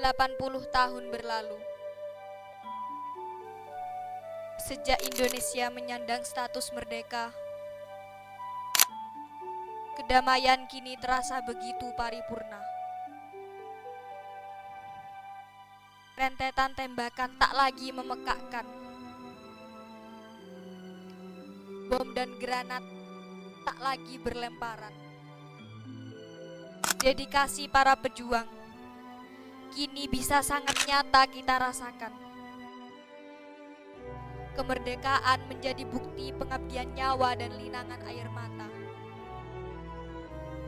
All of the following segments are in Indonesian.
80 tahun berlalu. Sejak Indonesia menyandang status merdeka, kedamaian kini terasa begitu paripurna. Rentetan tembakan tak lagi memekakkan. Bom dan granat tak lagi berlemparan. Dedikasi para pejuang kini bisa sangat nyata kita rasakan. Kemerdekaan menjadi bukti pengabdian nyawa dan linangan air mata.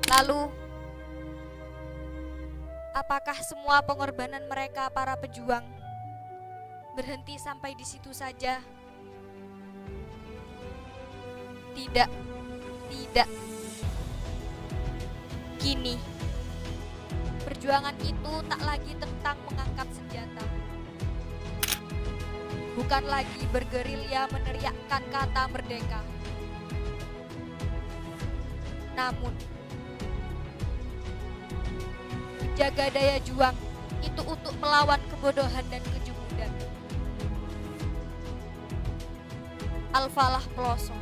Lalu, apakah semua pengorbanan mereka para pejuang berhenti sampai di situ saja? Tidak, tidak. Kini, perjuangan itu tak lagi tentang mengangkat senjata. Bukan lagi bergerilya meneriakkan kata merdeka. Namun, jaga daya juang itu untuk melawan kebodohan dan kejumudan. Al-Falah Peloso.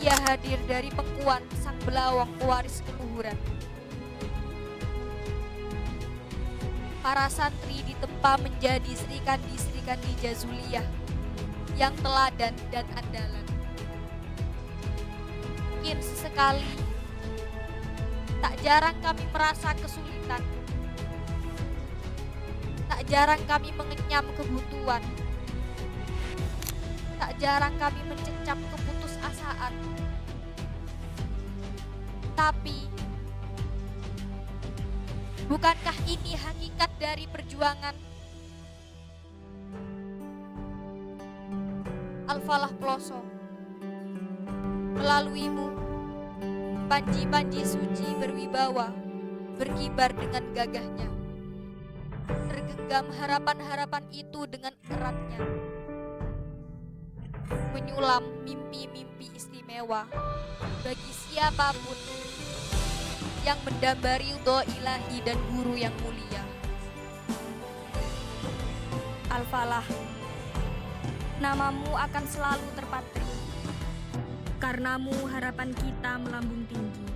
Ia hadir dari pengkuan sang belawang pewaris keluhuran. Para santri ditempa menjadi serikandi-serikandi Jazuliyah yang teladan dan andalan. Mungkin sesekali tak jarang kami merasa kesulitan. Tak jarang kami mengenyam kebutuhan. Tak jarang kami mencecap keputusasaan. Tapi, bukankah ini hakikat dari perjuangan? Al-Falah Peloso, melaluimu, panji-panji suci berwibawa, berkibar dengan gagahnya. Tergenggam harapan-harapan itu dengan eratnya. Menyulam mimpi-mimpi istimewa bagi siapapun yang mendambari ridho ilahi dan guru yang mulia. Al-Falah, namamu akan selalu terpatri. Karenamu harapan kita melambung tinggi.